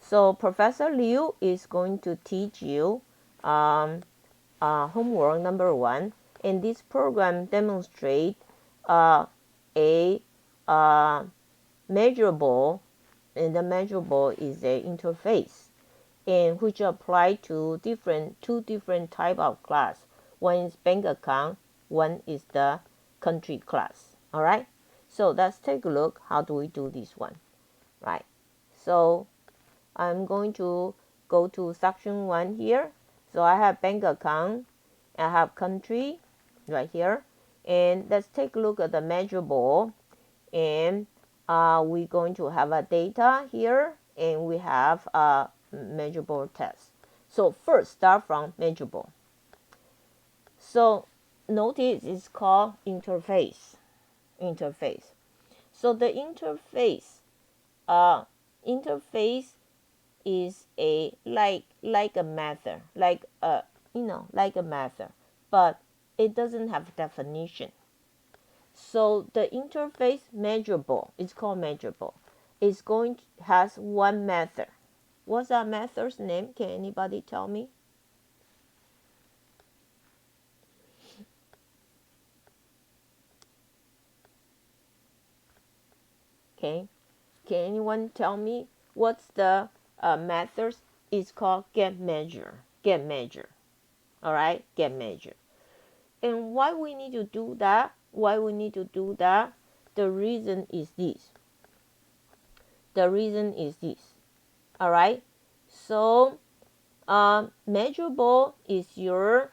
So Professor Liu is going to teach you homework number 1. And this program demonstrates a measurable, and the measurable is a interface, and which apply to two different type of class. One is bank account, one is the country class. All right. So let's take a look. How do we do this one? Right. So I'm going to go to section 1 here. So I have bank account, I have country right here, and let's take a look at the measurable. And we're going to have a data here, and we have a measurable test. So first, start from measurable. So notice it's called interface. So the interface is a like a method, like a method, but it doesn't have definition. So the interface measurable, it's called measurable, is going to has one method. What's that method's name? Can anybody tell me? Okay, can anyone tell me what's the method? It's called get measure. All right, get measure. And why we need to do that? The reason is this. All right. So measurable is your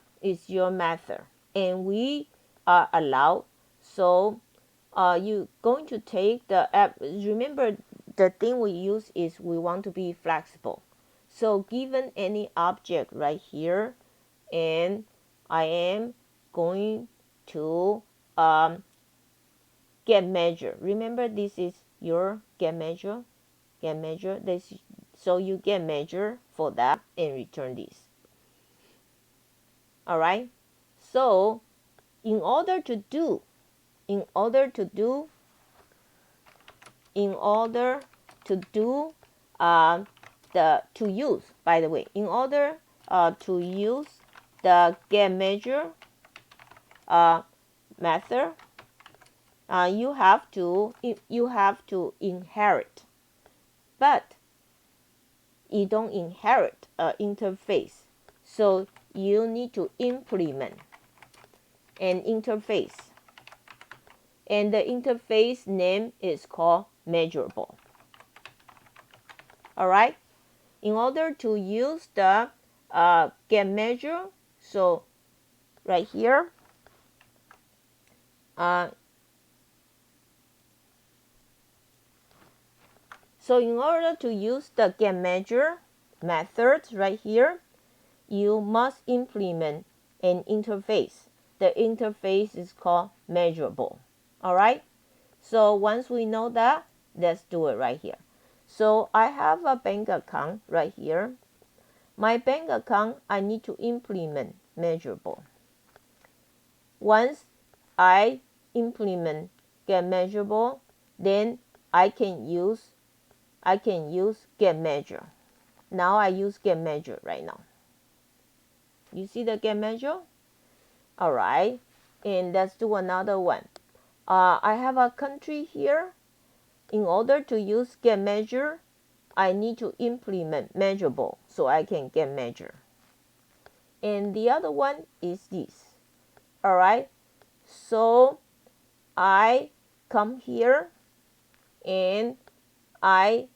method, and we are allowed. So you going to take the app. Remember, the thing we use is we want to be flexible. So given any object right here, and I am going to get measure. Remember, this is your get measure. This, so you get measure for that and return this. All right. So in order to do to use, by the way, in order to use the get measure method, you have to inherit, but you don't inherit an interface. So you need to implement an interface, and the interface name is called measurable. All right. In order to use the get measure, so right here, so in order to use the get measure method right here, you must implement an interface. The interface is called measurable. All right. So once we know that, let's do it right here. So I have a bank account right here. My bank account, I need to implement measurable. Once I implement get measurable, then I can use get measure. Now I use get measure right now. You see the get measure? All right. And let's do another one. I have a country here. In order to use get measure, I need to implement measurable so I can get measure. And the other one is this. All right. So I come here and I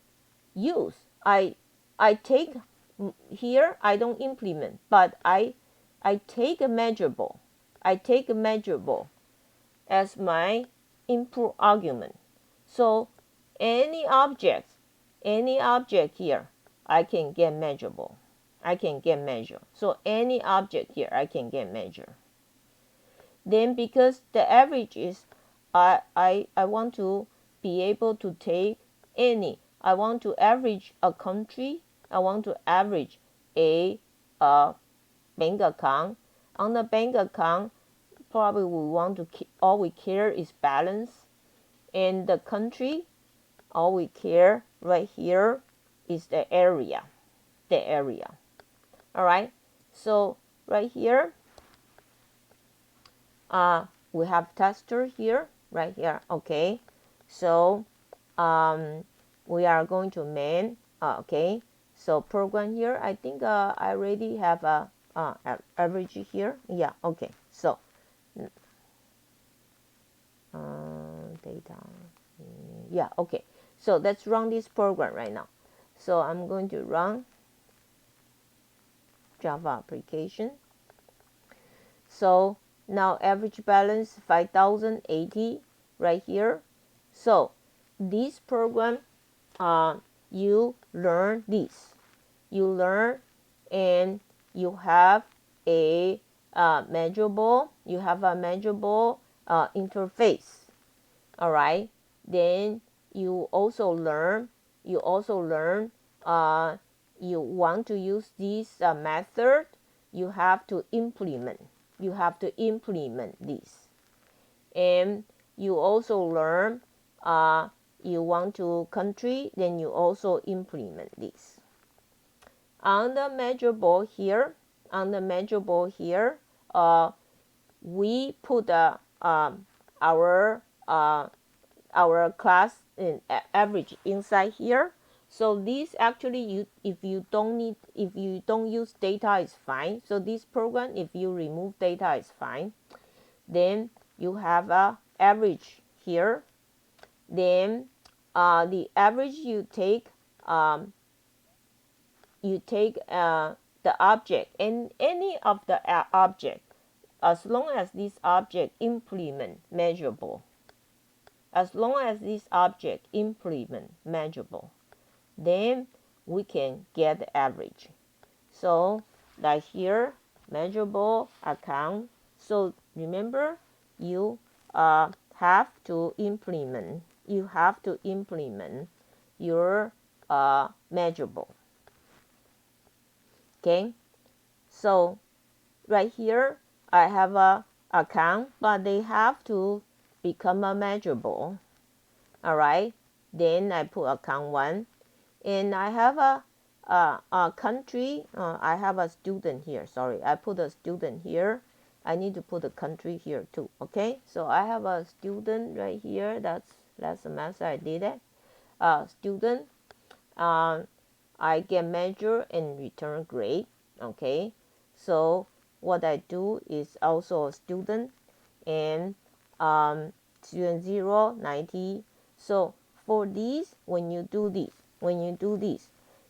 take here, I don't implement, but I take a measurable. As my input argument. So any object here, I can get measurable. So any object here, I can get measure. Then because the average is, I want to be able to take any. I want to average a country. I want to average a bank account. On the bank account, probably we want to keep, all we care is balance. And the country, all we care right here is the area. All right. So right here, we have tester here, right here. Okay. So we are going to main. Okay. So program here. I think I already have a average here. Yeah. Okay. So data. Yeah. Okay. So let's run this program right now. So I'm going to run Java application. So now average balance 5080 right here. So this program, you learn this. You learn and you have a measurable. You have a measurable interface. All right. Then you also learn. You also learn. You want to use this method. You have to implement. You have to implement this. And you also learn. You want to country. Then you also implement this. On the measurable here. On the measurable here. We put our class in average inside here. So this actually, if you don't use data, is fine. So this program, if you remove data, is fine. Then you have a average here. Then the average you take the object, and any of the object, as long as this object implement measurable. As long as this object implement measurable, then we can get the average. So like here, measurable account. So remember, you have to implement. You have to implement your measurable. Okay. So right here, I have a account, but they have to become a measurable. All right. Then I put account 1, and I have a country. I have a student here. Sorry, I put a student here. I need to put a country here too. Okay. So I have a student right here. That's last semester I did it. Student. I get measure and return grade. Okay. So what I do is also a student, and student 0, 90. So for this, when you do this,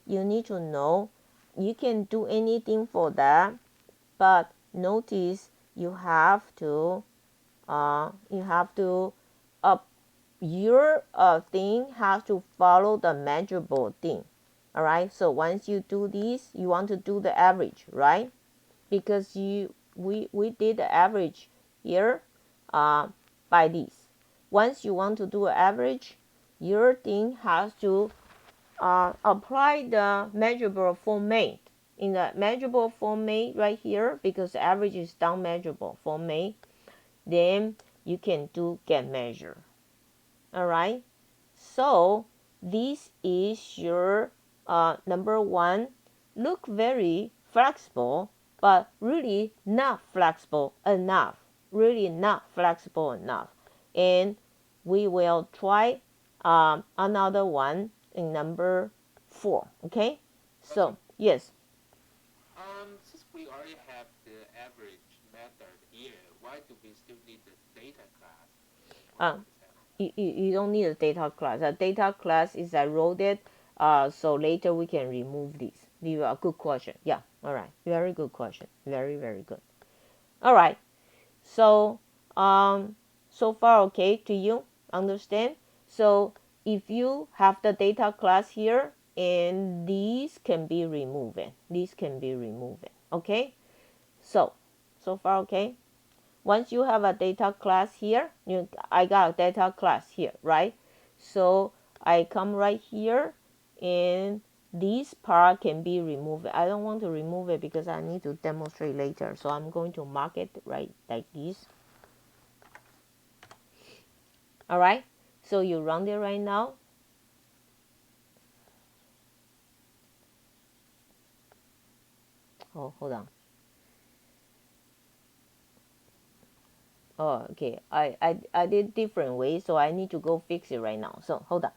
you need to know you can do anything for that, but notice you have to your thing has to follow the measurable thing. All right. So once you do this, you want to do the average, right? Because we did the average here by this. Once you want to do an average, your thing has to apply the measurable format. In the measurable format right here, because the average is down measurable format, then you can do get measure. All right. So this is your number 1. Look very flexible, but really not flexible enough. Really not flexible enough. And we will try another one in number 4. Okay. So yes. Since we already have the average method here, why do we still need the data class? Uh, you don't need a data class. A data class is I wrote it, so later we can remove this. You are a good question. Yeah. All right. Very good question. Very, very good. All right. So so far okay to you? Understand? So if you have the data class here, and these can be removed. These can be removed. Okay. So far okay. Once you have a data class here, I got a data class here, right? So I come right here, and this part can be removed. I don't want to remove it because I need to demonstrate later. So I'm going to mark it right like this. All right. So you run it right now. Oh, hold on. Oh, okay. I did different way, so I need to go fix it right now. So hold on.